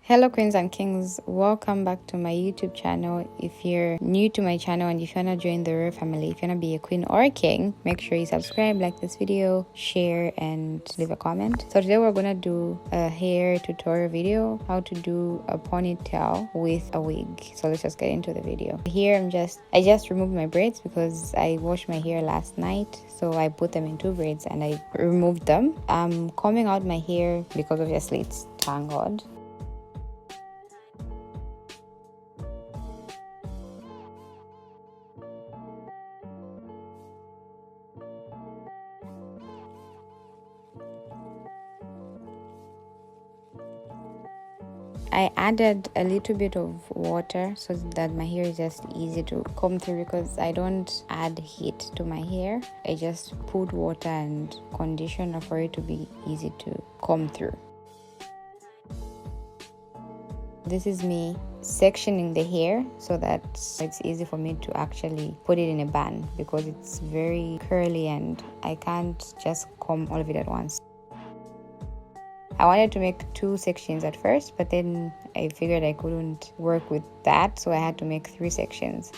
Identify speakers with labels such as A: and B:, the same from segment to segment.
A: Hello queens and kings, welcome back to my YouTube channel. If you're new to my channel and if you want to join the royal family, if you want to be a queen or a king, make sure you subscribe, like this video, share and leave a comment. So today we're gonna do a hair tutorial video, how to do a ponytail with a wig. So let's just get into the video. Here I just removed my braids because I washed my hair last night, so I put them in two braids and I removed them. I'm combing out my hair because obviously it's tangled. I added a little bit of water so that my hair is just easy to comb through, because I don't add heat to my hair. I just put water and conditioner for it to be easy to comb through. This is me sectioning the hair so that it's easy for me to actually put it in a bun, because it's very curly and I can't just comb all of it at once. I wanted to make two sections at first, but then I figured I couldn't work with that, so I had to make 3 sections.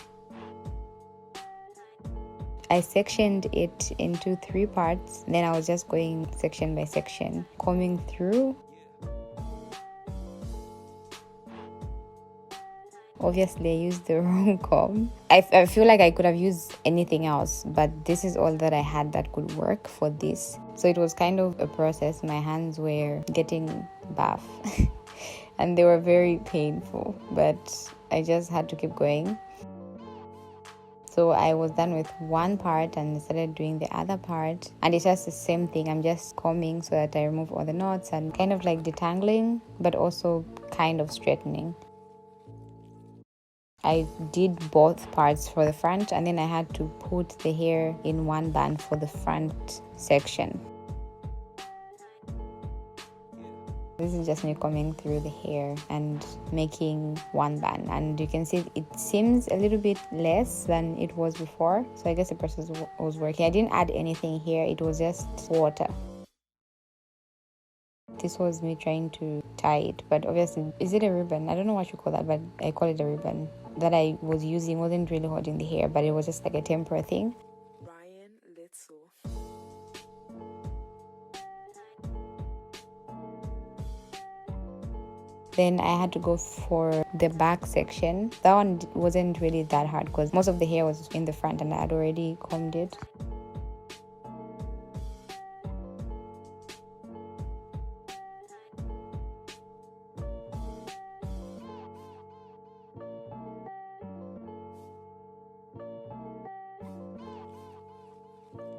A: I sectioned it into 3 parts, then I was just going section by section, combing through. Obviously, I used the wrong comb. I feel like I could have used anything else, but this is all that I had that could work for this. So it was kind of a process. My hands were getting buff and they were very painful, but I just had to keep going. So I was done with one part and started doing the other part, and it's just the same thing. I'm just combing so that I remove all the knots and kind of like detangling, but also kind of straightening. I did both parts for the front, and then I had to put the hair in one bun for the front section. This is just me combing through the hair and making one bun, and you can see it seems a little bit less than it was before, so I guess the process was working. I didn't add anything here, it was just water. This was me trying to tie it, but obviously, is it a ribbon? I don't know what you call that, but I call it a ribbon. That I was using wasn't really holding the hair, but it was just like a temporary thing. Then I had to go for the back section. That one wasn't really that hard because most of the hair was in the front and I had already combed it.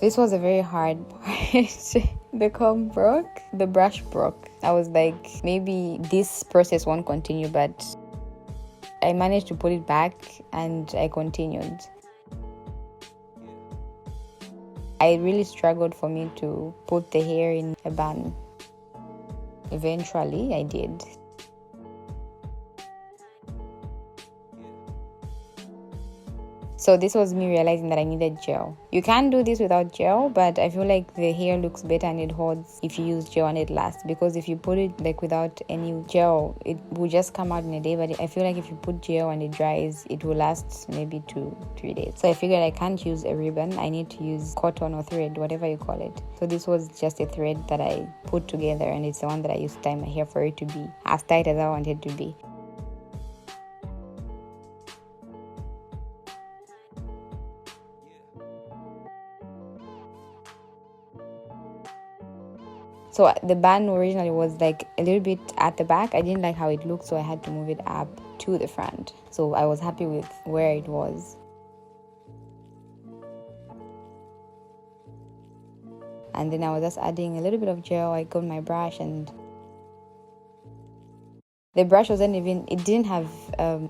A: This was a very hard part. The comb broke, the brush broke. I was like, maybe this process won't continue, but I managed to put it back and I continued. I really struggled for me to put the hair in a bun. Eventually, I did. So this was me realizing that I needed gel. You can do this without gel, but I feel like the hair looks better and it holds if you use gel and it lasts. Because if you put it like without any gel, it will just come out in a day. But I feel like if you put gel and it dries, it will last maybe 2-3 days. So I figured I can't use a ribbon. I need to use cotton or thread, whatever you call it. So this was just a thread that I put together, and it's the one that I used to tie my hair for it to be as tight as I wanted it to be. So the bun originally was like a little bit at the back. I didn't like how it looked, so I had to move it up to the front. So I was happy with where it was. And then I was just adding a little bit of gel. I got my brush, and the brush wasn't even, it didn't have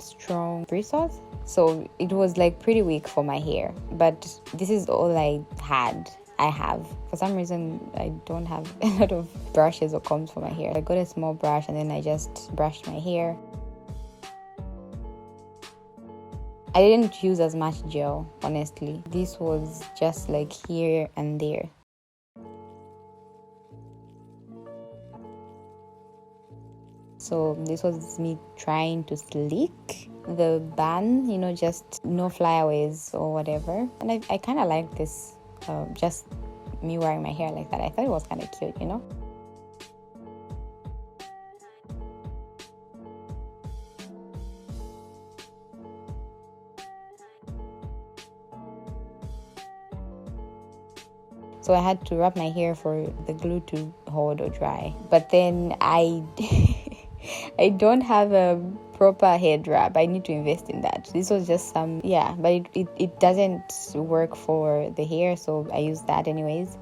A: strong bristles. So it was like pretty weak for my hair. But this is all I have. For some reason, I don't have a lot of brushes or combs for my hair. I got a small brush and then I just brushed my hair. I didn't use as much gel, honestly. This was just like here and there. So this was me trying to sleek the bun, you know, just no flyaways or whatever. And I kind of like this, just me wearing my hair like that. I thought it was kind of cute, you know. So I had to wrap my hair for the glue to hold or dry. But then I don't have a proper head wrap. I need to invest in that. This was just some, yeah, but it doesn't work for the hair, so I use that anyways.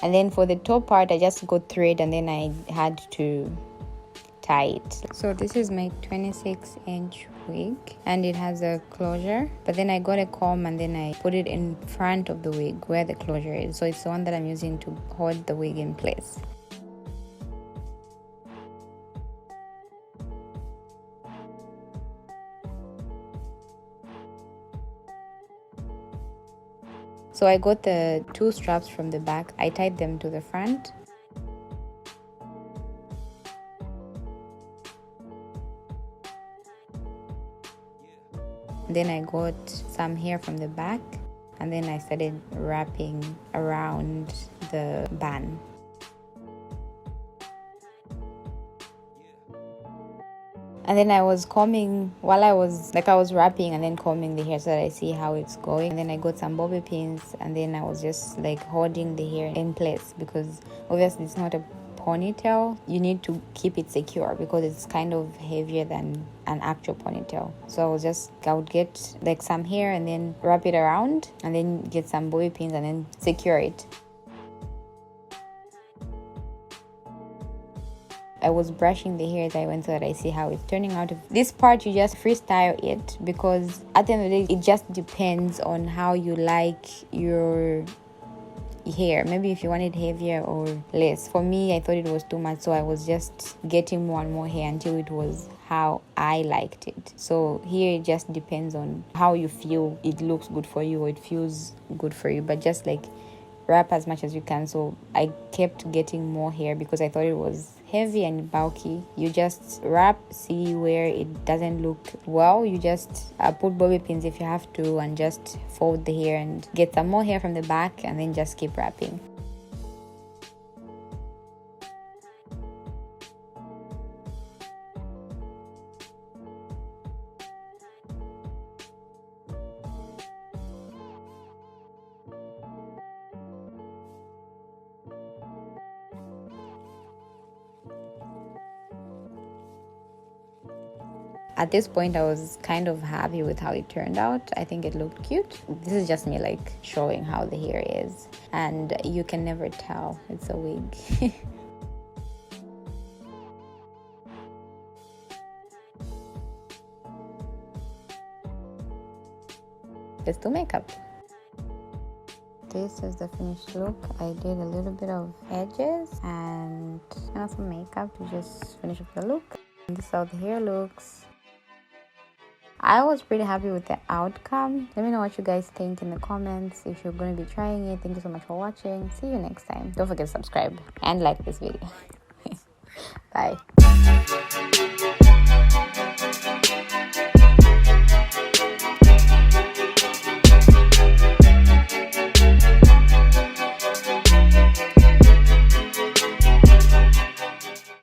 A: And then for the top part, I just got thread and then I had to tie it. So this is my 26-inch wig and it has a closure, but then I got a comb and then I put it in front of the wig where the closure is. So it's the one that I'm using to hold the wig in place. So I got the 2 straps from the back. I tied them to the front. Then I got some hair from the back and then I started wrapping around the bun. And then I was combing while I was wrapping and then combing the hair so that I see how it's going. And then I got some bobby pins and then I was just like holding the hair in place because obviously it's not a ponytail. You need to keep it secure because it's kind of heavier than an actual ponytail. So I would get like some hair and then wrap it around and then get some bobby pins and then secure it. I was brushing the hair as I went so that I see how it's turning out. This part you just freestyle it because at the end of the day it just depends on how you like your hair. Maybe if you want it heavier or less. For me, I thought it was too much, so I was just getting more and more hair until it was how I liked it. So here it just depends on how you feel it looks good for you or it feels good for you, but just like wrap as much as you can. So I kept getting more hair because I thought it was heavy and bulky. You just wrap, see where it doesn't look well, you just put bobby pins if you have to and just fold the hair and get some more hair from the back and then just keep wrapping. At this point, I was kind of happy with how it turned out. I think it looked cute. This is just me like showing how the hair is. And you can never tell. It's a wig. Let's do makeup. This is the finished look. I did a little bit of edges and some makeup to just finish up the look. And this is how the hair looks. I was pretty happy with the outcome. Let me know what you guys think in the comments. If you're going to be trying it, thank you so much for watching. See you next time. Don't forget to subscribe and like this video. Bye.